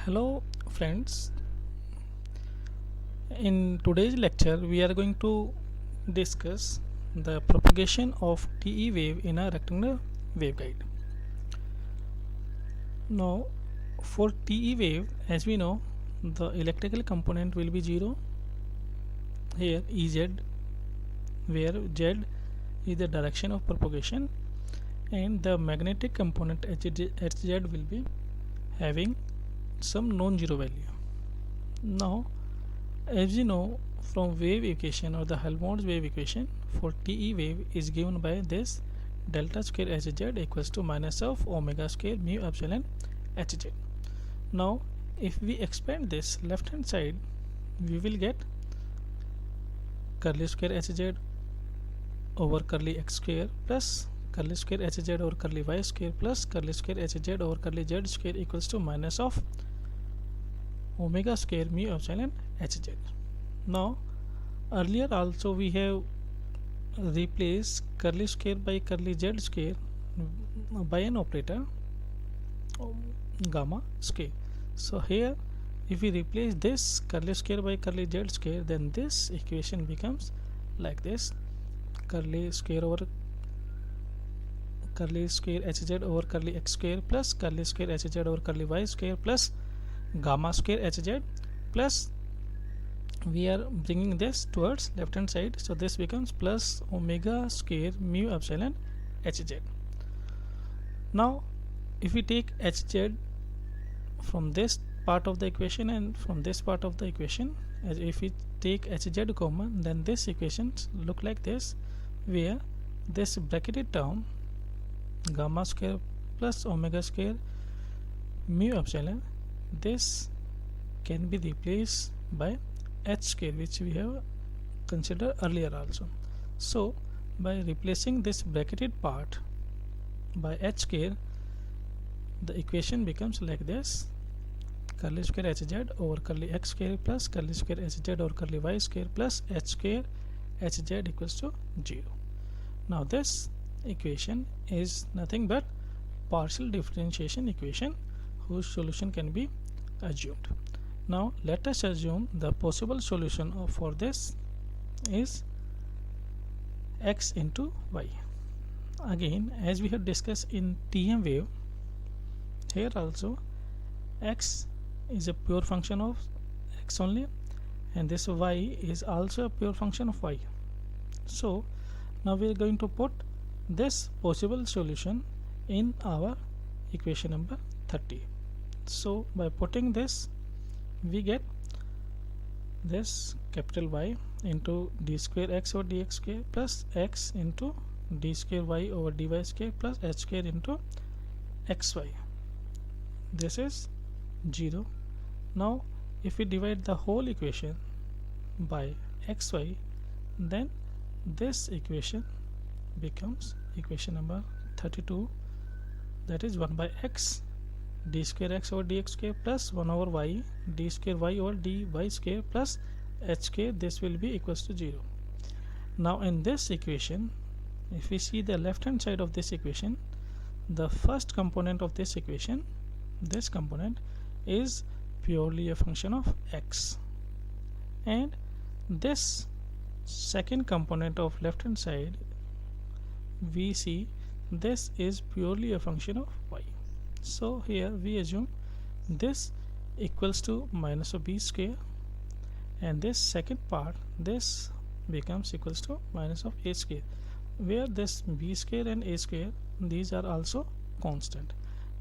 Hello friends, in today's lecture we are going to discuss the propagation of TE wave in a rectangular waveguide. Now for TE wave, as we know, the electrical component will be 0 here Ez, where Z is the direction of propagation, and the magnetic component Hz will be having some non-zero value. Now as you know, from wave equation or the Helmholtz wave equation for TE wave is given by this delta square Hz equals to minus of omega square mu epsilon Hz. Now if we expand this left hand side, we will get curly square Hz over curly x square plus curly square Hz over curly y square plus curly square Hz over curly z square equals to minus of omega square mu epsilon Hz. Now earlier also we have replaced curly square by curly z square by an operator gamma square. So here if we replace this curly square by curly z square, then this equation becomes like this: curly square over curly square Hz over curly x square plus curly square Hz over curly y square plus gamma square Hz, plus we are bringing this towards left hand side, so this becomes plus omega square mu epsilon Hz. Now if we take Hz from this part of the equation and from this part of the equation, as if we take Hz common, then this equations look like this, where this bracketed term gamma square plus omega square mu epsilon, this can be replaced by h square, which we have considered earlier also. So by replacing this bracketed part by h square, the equation becomes like this: curly square Hz over curly x square plus curly square Hz over curly y square plus h square Hz equals to 0. Now this equation is nothing but partial differentiation equation whose solution can be assumed. Now let us assume the possible solution for this is x into y. Again, as we have discussed in TM wave, here also x is a pure function of x only, and this y is also a pure function of y. So now we are going to put this possible solution in our equation number 30. So by putting this, we get this capital Y into d square x over dx square plus x into d square y over dy square plus h square into xy. This is 0. Now if we divide the whole equation by xy, then this equation becomes equation number 32, that is 1 by x d square x over dx square plus 1 over y d square y over dy square plus h square. This will be equals to 0. Now in this equation, if we see the left hand side of this equation, the first component of this equation, this component is purely a function of x, and this second component of left hand side, we see this is purely a function of y. So here we assume this equals to minus of b square, and this second part, this becomes equals to minus of a square, where this b square and a square, these are also constant.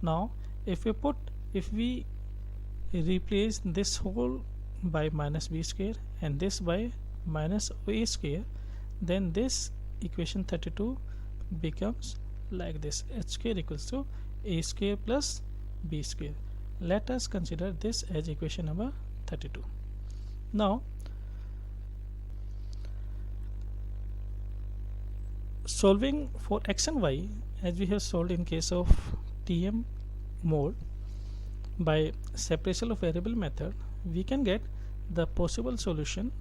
Now if we replace this whole by minus b square and this by minus a square, then this equation 32 becomes like this: h square equals to a square plus b square. Let us consider this as equation number 32. Now solving for x and y, as we have solved in case of TM mode by separation of variable method, we can get the possible solution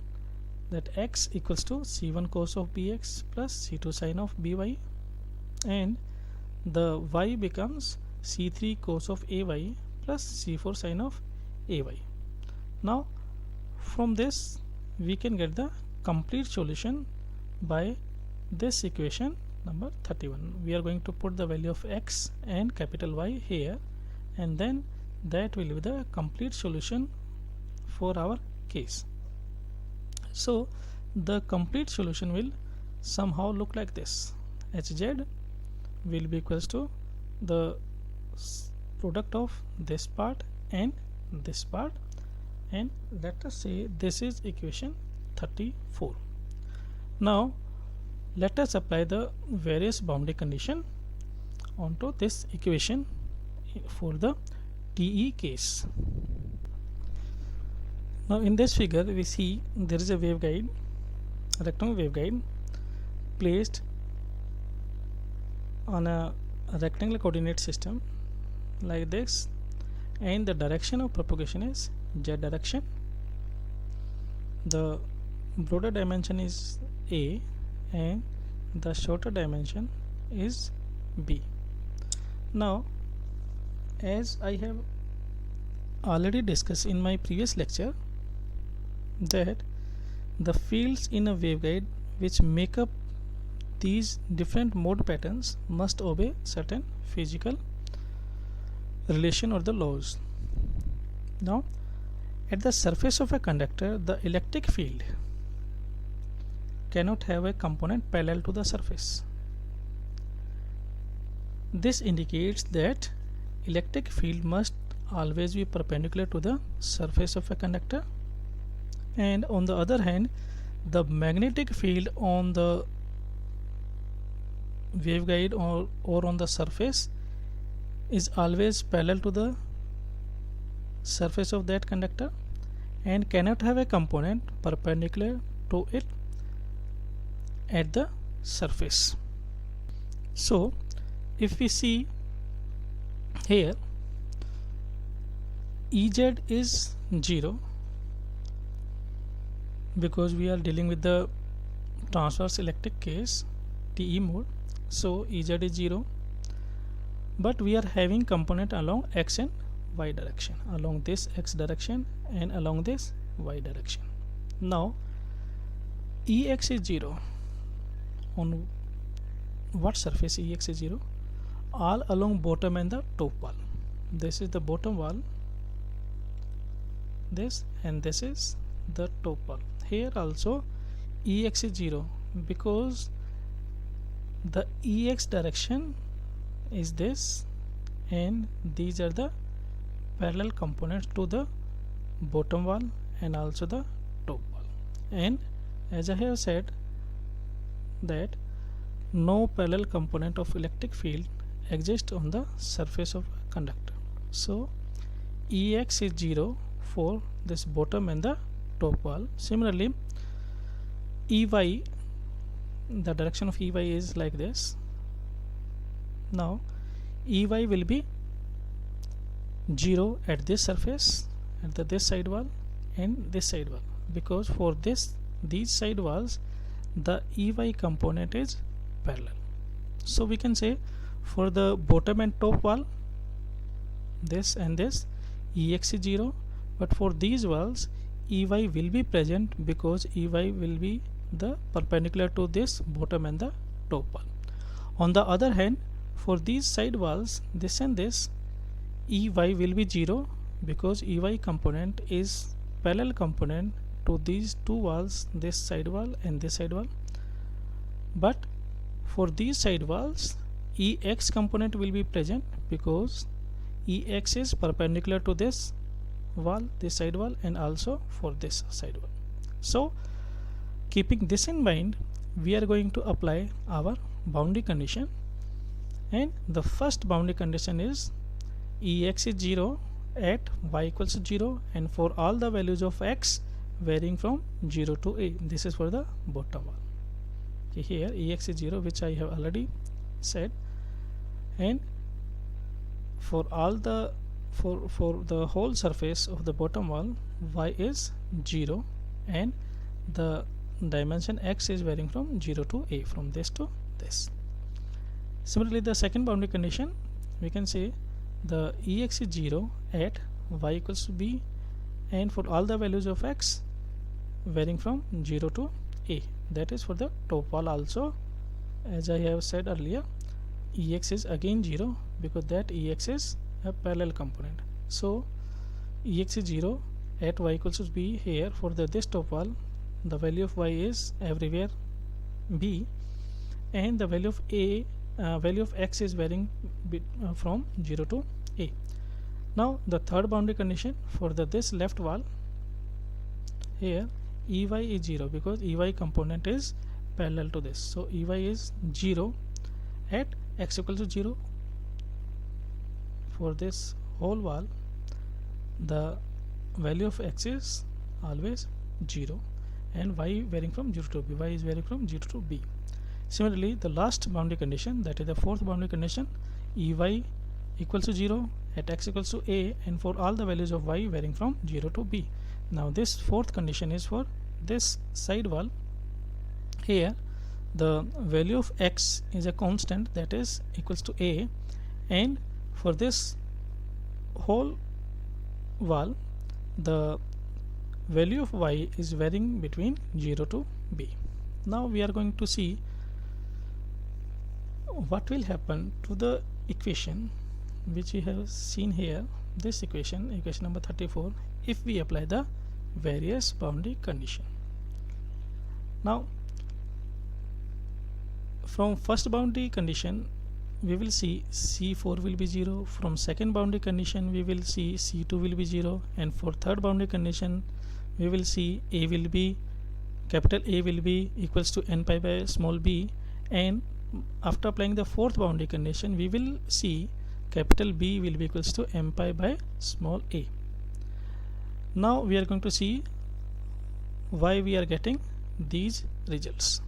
that x equals to c1 cos of bx plus c2 sin of by, and the y becomes c3 cos of ay plus c4 sin of ay. Now from this we can get the complete solution by this equation number 31. We are going to put the value of x and capital Y here, and then that will be the complete solution for our case. So the complete solution will somehow look like this. Hz will be equals to the product of this part and this part, and let us say this is equation 34. Now let us apply the various boundary condition onto this equation for the TE case. Now in this figure we see there is a waveguide, a rectangular waveguide placed on a rectangular coordinate system like this, and the direction of propagation is z direction. The broader dimension is A and the shorter dimension is B. Now as I have already discussed in my previous lecture, that the fields in a waveguide which make up these different mode patterns must obey certain physical relation or the laws. Now at the surface of a conductor, the electric field cannot have a component parallel to the surface. This indicates that electric field must always be perpendicular to the surface of a conductor, and on the other hand the magnetic field on the waveguide or on the surface is always parallel to the surface of that conductor and cannot have a component perpendicular to it at the surface. So if we see here, Ez is 0 because we are dealing with the transverse electric case, TE mode. So Ez is 0, but we are having component along x and y direction, along this x direction and along this y direction. Now Ex is 0. On what surface Ex is 0? All along bottom and the top wall. This is the bottom wall, this, and this is the top wall. Here also Ex is 0 because the Ex direction is this, and these are the parallel components to the bottom wall and also the top wall. And as I have said that no parallel component of electric field exists on the surface of a conductor. So Ex is 0 for this bottom and the top wall. Similarly Ey, the direction of Ey is like this. Now Ey will be 0 at this surface, at this side wall and this side wall, because for these side walls the Ey component is parallel. So we can say for the bottom and top wall, this and this, Ex is 0, but for these walls Ey will be present because Ey will be the perpendicular to this bottom and the top wall. On the other hand, for these side walls, this and this, Ey will be 0 because Ey component is parallel component to these two walls, this side wall and this side wall. But for these side walls, Ex component will be present because Ex is perpendicular to this wall, this side wall, and also for this side wall. So keeping this in mind, we are going to apply our boundary condition, and the first boundary condition is Ex is 0 at y equals to 0 and for all the values of x varying from 0 to a. This is for the bottom wall. Okay, here Ex is 0, which I have already said, and for all the for the whole surface of the bottom wall y is 0 and the dimension x is varying from 0 to a, from this to this. Similarly, the second boundary condition, we can say the Ex is 0 at y equals to b and for all the values of x varying from 0 to a. That is for the top wall also. As I have said earlier, Ex is again 0 because that Ex is a parallel component. So Ex is 0 at y equals to b. Here for this top wall, the value of y is everywhere b, and the value of value of x is varying from 0 to a. Now the third boundary condition for this left wall, here Ey is 0 because Ey component is parallel to this. So Ey is 0 at x equals to 0. For this whole wall, the value of x is always 0 and y varying from 0 to b. Y is varying from 0 to b. Similarly, the last boundary condition, that is the fourth boundary condition, Ey equals to 0 at x equals to a, and for all the values of y varying from 0 to b. Now this fourth condition is for this side wall. Here the value of x is a constant, that is equals to a, and for this whole wall the value of y is varying between 0 to b. Now we are going to see what will happen to the equation which we have seen here, this equation number 34, if we apply the various boundary condition. Now from first boundary condition we will see C4 will be 0, from second boundary condition we will see C2 will be 0, and for third boundary condition we will see A will be, capital A will be equals to n pi by small b, and after applying the fourth boundary condition we will see capital B will be equals to m pi by small a. Now we are going to see why we are getting these results.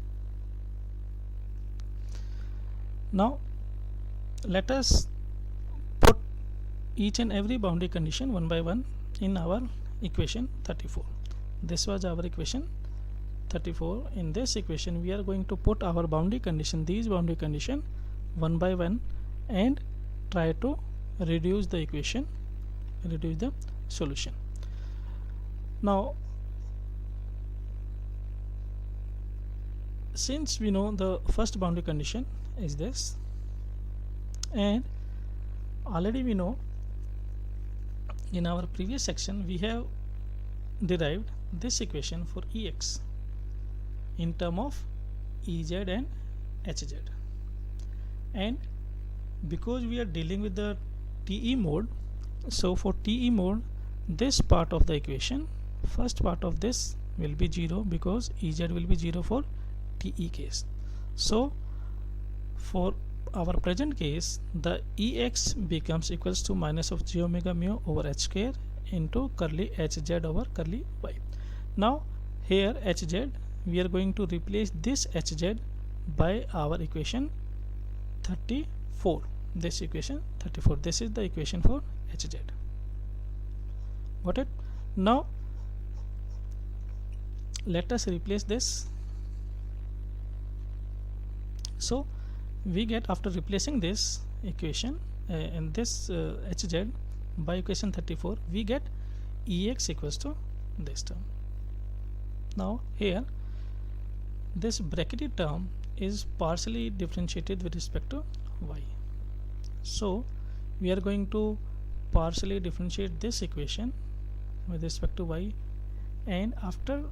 Now let us put each and every boundary condition one by one in our equation 34. This was our equation 34. In this equation we are going to put our boundary condition, these boundary condition one by one, and try to reduce the equation, reduce the solution. Now since we know the first boundary condition is this, and already we know in our previous section we have derived this equation for Ex in term of Ez and Hz, and because we are dealing with the TE mode, so for TE mode this part of the equation, first part of this will be 0 because Ez will be 0 for TE case. So for our present case the Ex becomes equals to minus of j omega mu over h square into curly Hz over curly y. Now here Hz, we are going to replace this Hz by our equation 34. This equation 34, this is the equation for Hz. Got it? Now let us replace this. So we get, after replacing this equation and this Hz by equation 34, we get Ex equals to this term. Now here this bracketed term is partially differentiated with respect to y. So we are going to partially differentiate this equation with respect to y, and after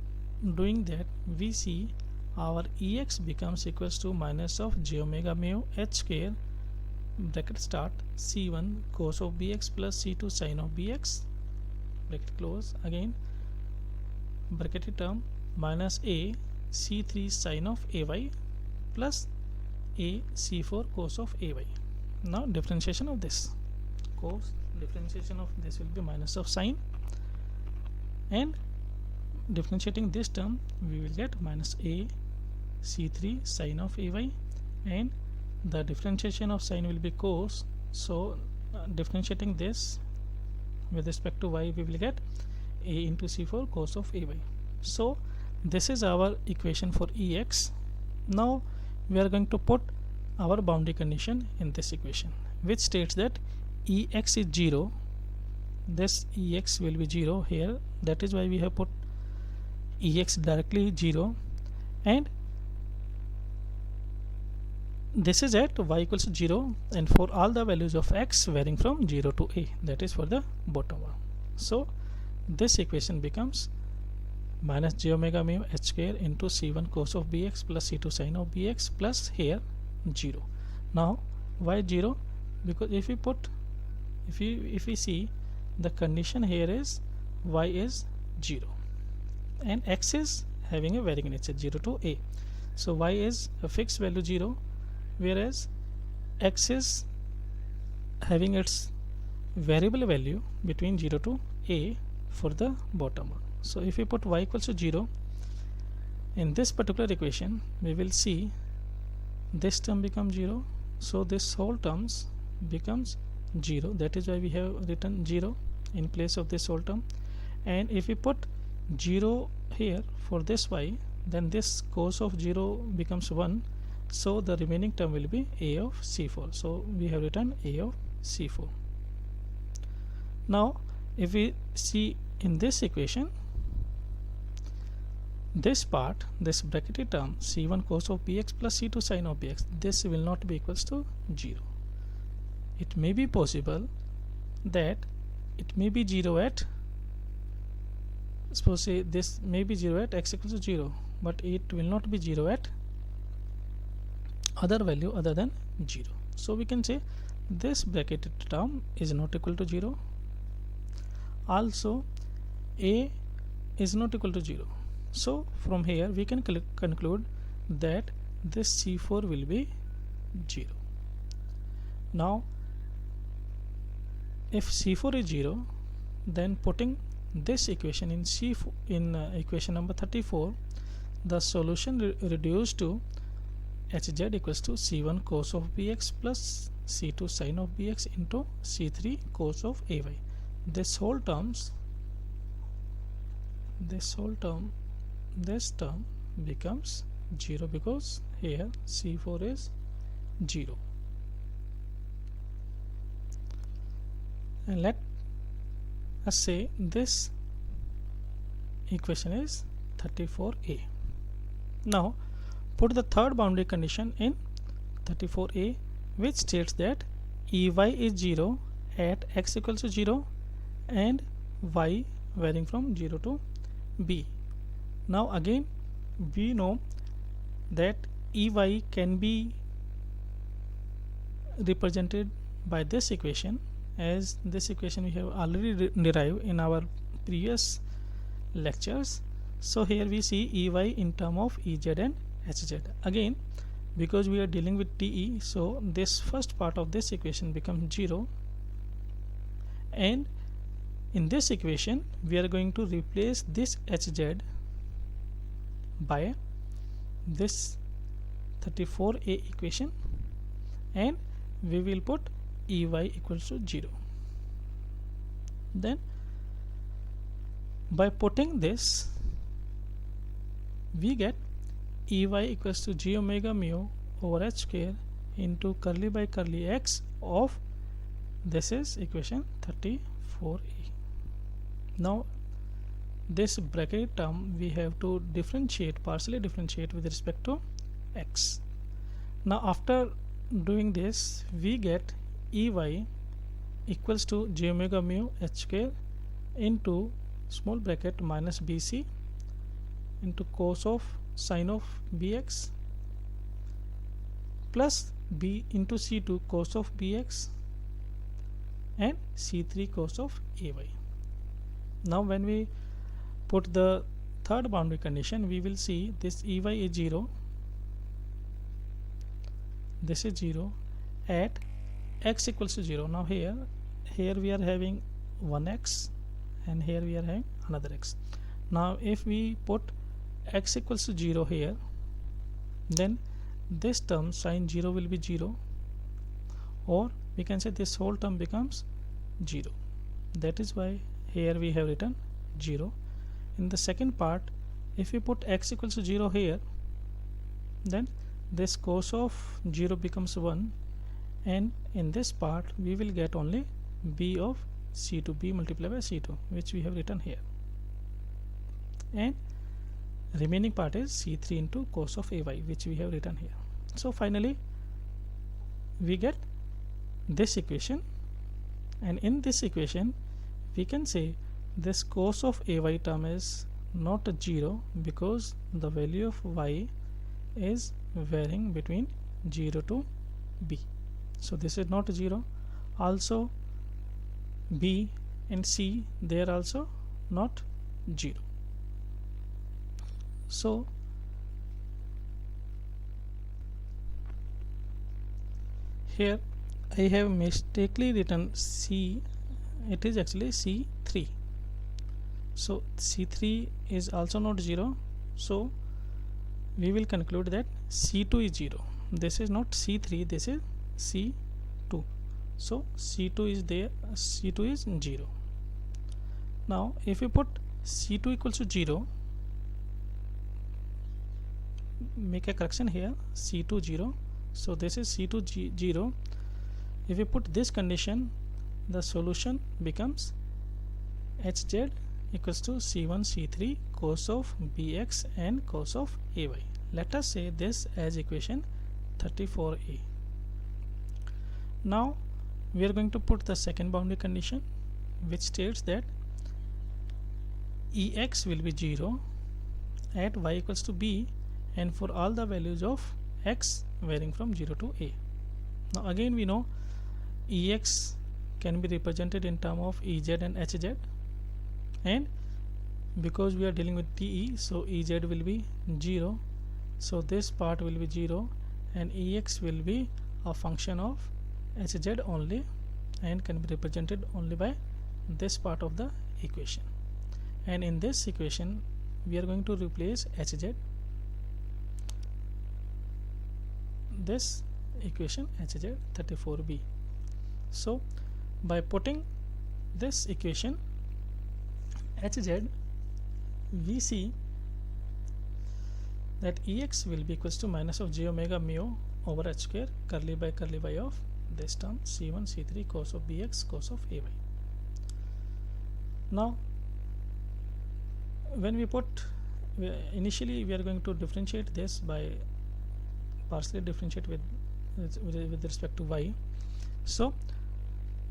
doing that we see our Ex becomes equals to minus of j omega mu h square bracket start c1 cos of bx plus c2 sin of bx bracket close, again bracketed term minus a c3 sin of ay plus a c4 cos of ay. Now differentiation of this, cos differentiation of this will be minus of sin, and differentiating this term we will get minus a c3 sin of ay, and the differentiation of sin will be cos. So differentiating this with respect to y we will get a into c4 cos of ay. So this is our equation for Ex. Now we are going to put our boundary condition in this equation which states that Ex is 0 this ex will be 0 here, that is why we have put ex directly 0, and this is at y equals to 0 and for all the values of x varying from 0 to a, that is for the bottom one. So this equation becomes minus j omega mu h square into c1 cos of bx plus c2 sin of bx plus here 0. Now why 0? Because if we see the condition here is y is 0 and x is having a varying nature 0 to a, so y is a fixed value 0, whereas x is having its variable value between 0 to a for the bottom one. So if we put y equals to 0 in this particular equation, we will see this term becomes 0, so this whole terms becomes 0, that is why we have written 0 in place of this whole term. And if we put 0 here for this y, then this cos of 0 becomes 1, so the remaining term will be a of c4, so we have written a of c4. Now if we see in this equation, this part, this bracketed term c1 cos of bx plus c2 sin of bx, this will not be equals to 0. It may be possible that it may be 0 at, suppose say this may be 0 at x equals to 0, but it will not be 0 at other value other than 0. So we can say this bracketed term is not equal to 0. Also a is not equal to 0. So from here we can conclude that this c4 will be 0. Now if c4 is 0, then putting this equation in c4 in equation number 34, the solution reduced to hz equals to c1 cos of bx plus c2 sin of bx into c3 cos of ay. This term becomes 0 because here c4 is 0. And let us say this equation is 34a. Now put the third boundary condition in 34a, which states that ey is 0 at x equals to 0 and y varying from 0 to b. Now again we know that ey can be represented by this equation, as this equation we have already derived in our previous lectures. So here we see ey in term of ez and hz. Again, because we are dealing with te, so this first part of this equation becomes 0, and in this equation we are going to replace this hz by this 34a equation, and we will put ey equals to 0. Then by putting this we get ey equals to j omega mu over h square into curly by curly x of, this is equation 34a. Now this bracket term we have to differentiate, partially differentiate with respect to x. Now after doing this we get ey equals to j omega mu h square into small bracket minus bc into cos of sin of bx plus b into c2 cos of bx and c3 cos of ay. Now when we put the third boundary condition, we will see this ey is 0, this is 0 at x equals to 0. Now here we are having 1x and here we are having another x. Now if we put x equals to 0 here, then this term sin 0 will be 0, or we can say this whole term becomes 0. That is why here we have written 0. In the second part, if we put x equals to 0 here, then this cos of 0 becomes 1, and in this part we will get only b of C2b multiplied by C2, which we have written here, and remaining part is C3 into cos of AY, which we have written here. So finally we get this equation, and in this equation we can say this cos of AY term is not 0 because the value of y is varying between 0 to b. So this is not 0. Also b and c, they are also not 0. So here I have mistakenly written C, it is actually C3. So C3 is also not 0, so we will conclude that C2 is 0. This is not C3, this is C2. So C2 is there, C2 is 0. Now if we put C2 equals to 0, make a correction here, C2 0, so this is C2 0. If we put this condition, the solution becomes Hz equals to C1 C3 cos of Bx and cos of Ay. Let us say this as equation 34a. Now we are going to put the second boundary condition, which states that Ex will be 0 at y equals to b and for all the values of x varying from 0 to a. Now again we know Ex can be represented in term of Ez and Hz, and because we are dealing with Te, so Ez will be 0, so this part will be 0 and Ex will be a function of Hz only and can be represented only by this part of the equation. And in this equation we are going to replace Hz, this equation Hz 34b. So by putting this equation Hz, we see that Ex will be equals to minus of j omega mu over h square curly by of this term C1 C3 cos of Bx cos of Ay. Now when we put, initially we are going to differentiate this by partially differentiate with respect to y. So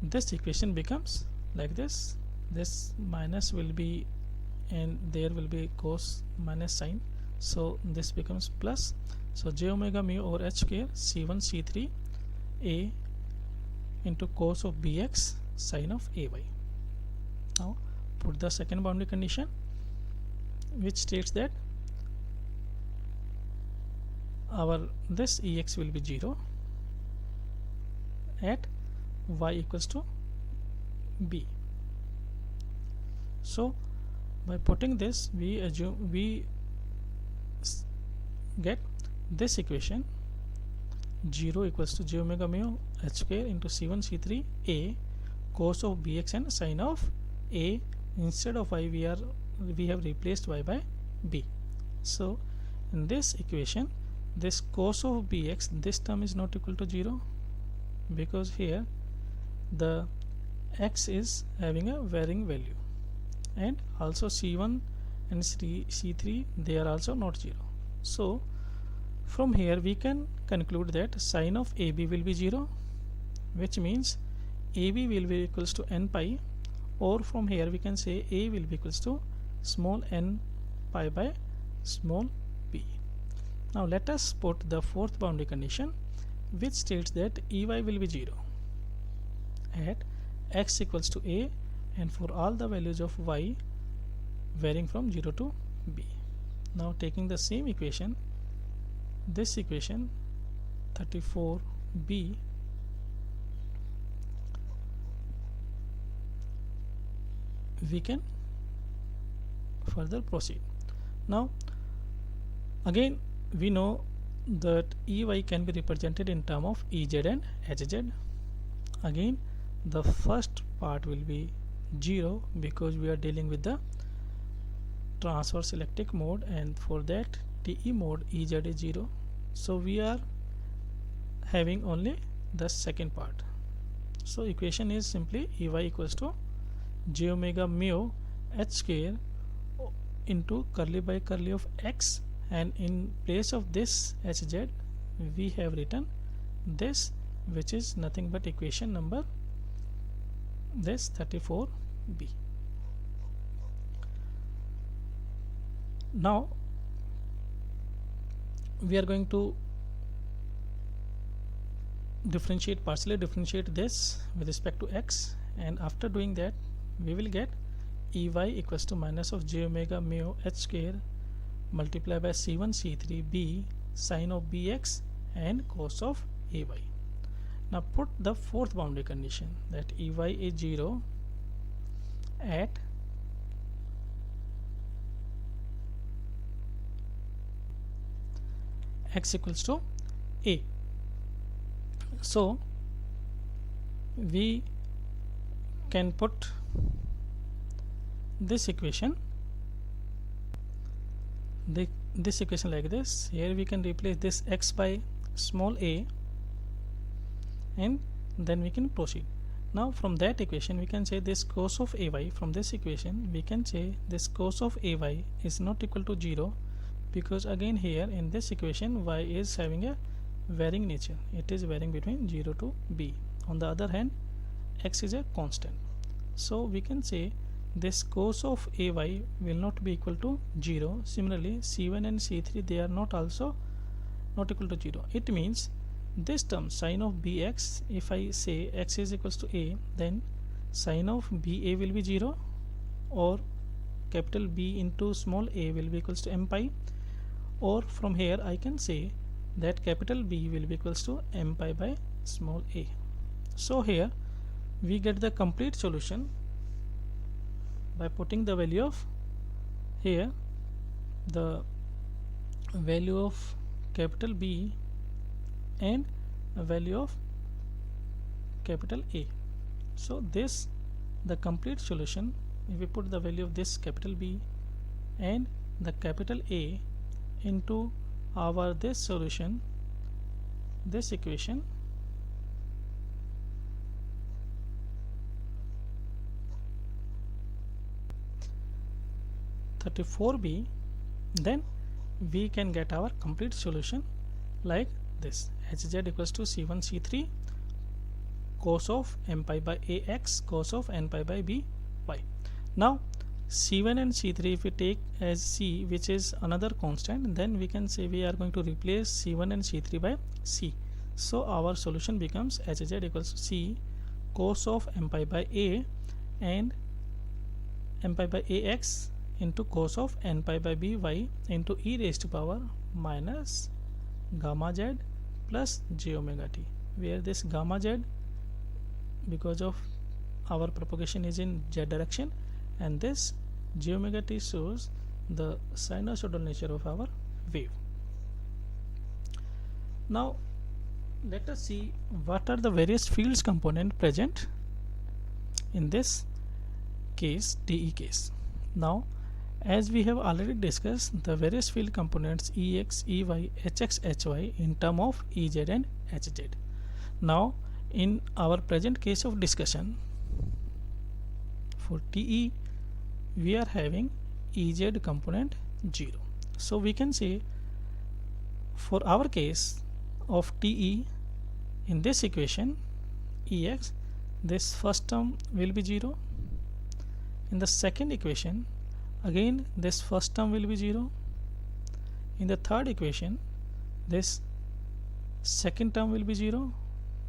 this equation becomes like this, this minus will be and there will be cos minus sign, so this becomes plus, so j omega mu over h square C1 C3 a into cos of Bx sin of Ay. Now put the second boundary condition, which states that our this Ex will be 0 at y equals to b. So by putting this we assume we get this equation 0 equals to j omega mu h square into C1 C3 a cos of Bx and sin of a. Instead of y we have replaced y by b. So in this equation this cos of Bx, this term is not equal to 0 because here the x is having a varying value, and also C1 and C3 they are also not 0. So from here we can conclude that sin of AB will be 0, which means AB will be equals to n pi, or from here we can say A will be equals to small n pi by small p. Now let us put the fourth boundary condition, which states that Ey will be 0 at x equals to a and for all the values of y varying from 0 to b. Now taking the same equation, this equation 34b, we can further proceed. Now again we know that Ey can be represented in term of Ez and Hz. Again the first part will be 0 because we are dealing with the transverse electric mode, and for that TE mode Ez is 0, so we are having only the second part. So equation is simply Ey equals to j omega mu h square into curly by curly of x, and in place of this hz we have written this, which is nothing but equation number this 34b. Now we are going to partially differentiate this with respect to x, and after doing that we will get ey equals to minus of j omega mu h square multiplied by c1 c3 b sine of bx and cos of ay. Now put the fourth boundary condition that ey is 0 at x equals to a. So we can put this equation like this. Here we can replace this x by small a, and then we can proceed. Now from that equation we can say this cos of ay, from this equation we can say this cos of ay is not equal to 0, because again here in this equation y is having a varying nature, it is varying between 0 to b. On the other hand, x is a constant, so we can say this cos of ay will not be equal to 0. Similarly c1 and c3, they are not also not equal to 0. It means this term sine of bx, if I say x is equals to a, then sine of ba will be 0, or capital B into small a will be equals to m pi, or from here I can say that capital B will be equals to m pi by small a. So here we get the complete solution by putting the value of, here the value of capital B and a value of capital A. So this the complete solution, if we put the value of this capital B and the capital A into our this solution, this equation, (34b), then we can get our complete solution like this: hz equals to c1 c3 cos of m pi by ax cos of n pi by b y. Now c1 and c3 if we take as c, which is another constant, then we can say we are going to replace c1 and c3 by c. So our solution becomes hz equals to c cos of m pi by a and m pi by ax into cos of n pi by by into e raised to power minus gamma z plus j omega t, where this gamma z, because of our propagation is in z direction, and this j omega t shows the sinusoidal nature of our wave. Now let us see what are the various fields component present in this case, TE case. Now as we have already discussed the various field components Ex, Ey, Hx, Hy in term of Ez and Hz. Now in our present case of discussion for TE, we are having Ez component 0. So we can say for our case of TE, in this equation Ex, this first term will be 0. In the second equation again this first term will be 0. In the third equation this second term will be 0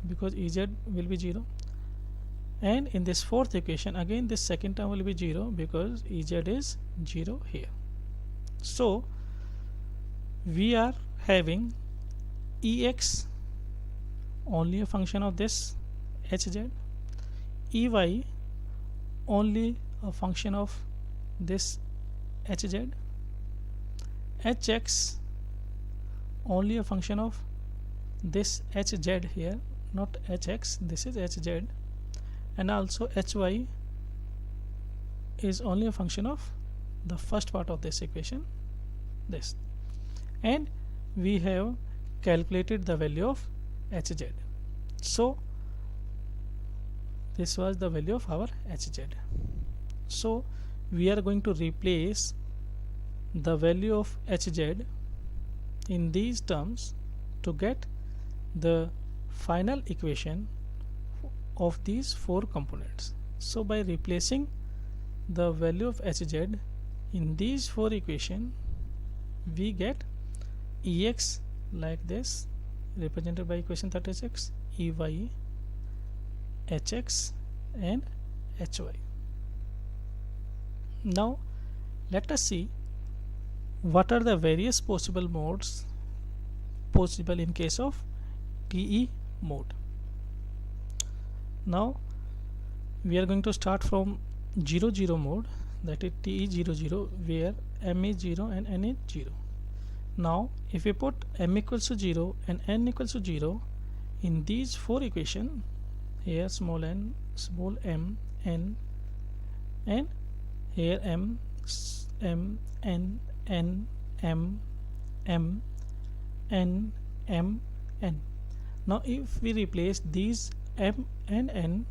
because Ez will be 0, and in this fourth equation again this second term will be 0 because Ez is 0 here. So we are having Ex only a function of this Hz, Ey only a function of this Hz, Hx only a function of this Hz here, not Hx, this is Hz, and also Hy is only a function of the first part of this equation, this, and we have calculated the value of Hz. So this was the value of our Hz. So we are going to replace the value of Hz in these terms to get the final equation of these four components. So by replacing the value of Hz in these four equations, we get Ex like this, represented by equation 36, Ey, Hx and Hy. Now let us see what are the various possible modes possible in case of TE mode. Now we are going to start from 0 mode, that is TE00, where m is 0 and n is 0. Now if we put m equals to 0 and n equals to 0 in these four equations, here small n, small m, n, and here m, n, m, m, n, m, n. Now if we replace these m and n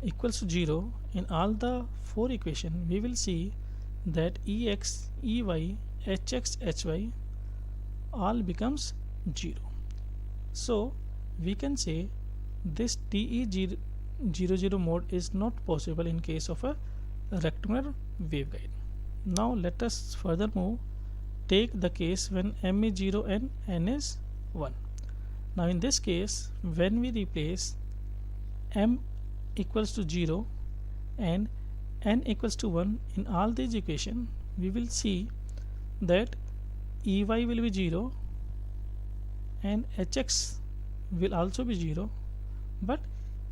equals to 0 in all the four equations, we will see that Ex, Ey, Hx, Hy all becomes 0. So we can say this TE00 mode is not possible in case of a rectangular waveguide. Now let us further move. Take the case when m is 0 and n is 1. Now in this case, when we replace m equals to 0 and n equals to 1 in all these equations, we will see that Ey will be 0 and Hx will also be 0, but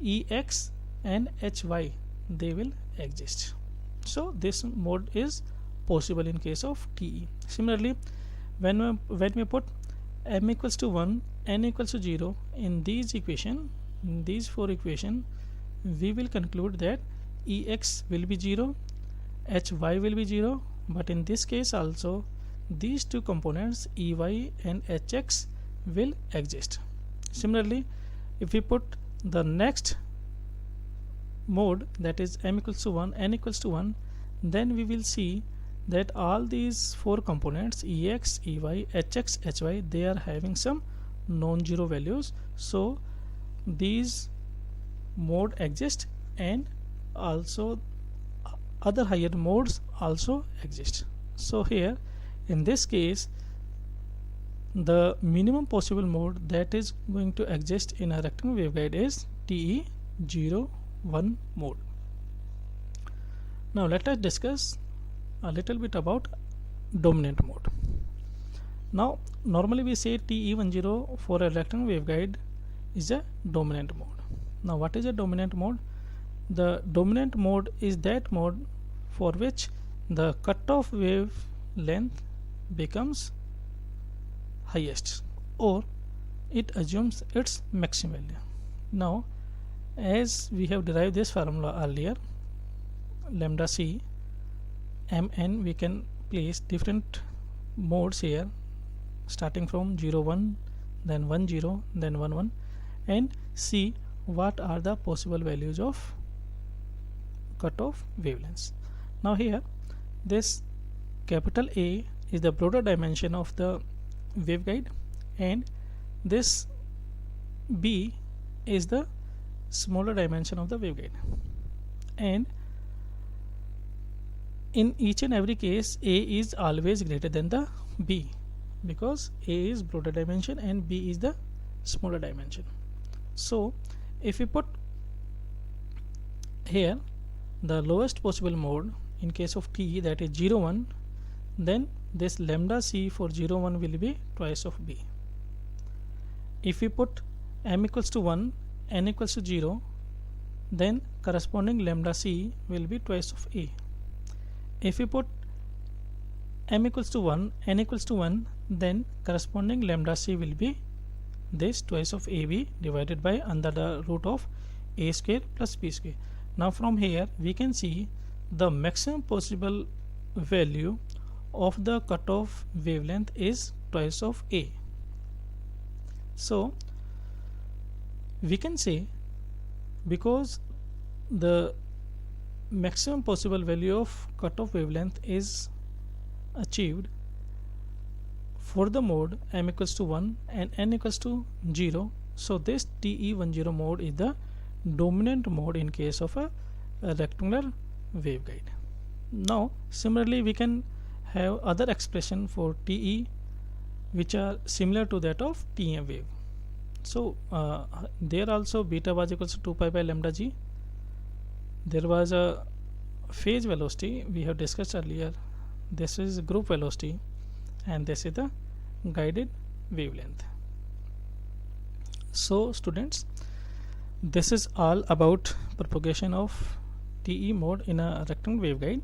Ex and Hy, they will exist. So this mode is possible in case of TE. Similarly, when we put m equals to 1, n equals to 0 in these equations, in these four equations, we will conclude that Ex will be 0, Hy will be 0, but in this case also these two components Ey and Hx will exist. Similarly, if we put the next mode, that is m equals to 1, n equals to 1, then we will see that all these four components Ex, Ey, Hx, Hy, they are having some non-zero values. So these mode exist and also other higher modes also exist. So here in this case, the minimum possible mode that is going to exist in a rectangular waveguide is TE01 mode. Now let us discuss a little bit about dominant mode. Now normally we say TE10 for a rectangular waveguide is a dominant mode. Now what is a dominant mode? The dominant mode is that mode for which the cutoff wavelength becomes highest, or it assumes its maximum value. Now as we have derived this formula earlier, lambda c mn, we can place different modes here starting from 0 1, then 1 0, then 1 1, and see what are the possible values of cutoff wavelengths. Now here this capital A is the broader dimension of the waveguide and this B is the smaller dimension of the waveguide, and in each and every case A is always greater than the B, because A is broader dimension and B is the smaller dimension. So if we put here the lowest possible mode in case of T, that is 0 1, then this lambda c for 0 1 will be twice of B. If we put m equals to 1, n equals to 0, then corresponding lambda c will be twice of A. If we put m equals to 1, n equals to 1, then corresponding lambda c will be this twice of AB divided by under the root of A square plus B square. Now from here we can see the maximum possible value of the cutoff wavelength is twice of A. So we can say, because the maximum possible value of cutoff wavelength is achieved for the mode m equals to 1 and n equals to 0. So this TE10 mode is the dominant mode in case of a rectangular waveguide. Now similarly we can have other expression for TE which are similar to that of TM wave. So there also beta was equals to 2 pi by lambda g. There was a phase velocity we have discussed earlier. This is group velocity and this is the guided wavelength. So students, this is all about propagation of TE mode in a rectangular waveguide,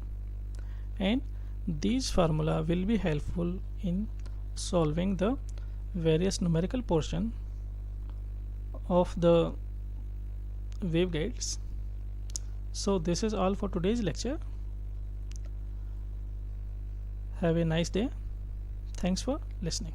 and these formula will be helpful in solving the various numerical portion of the waveguides. So this is all for today's lecture. Have a nice day. Thanks for listening.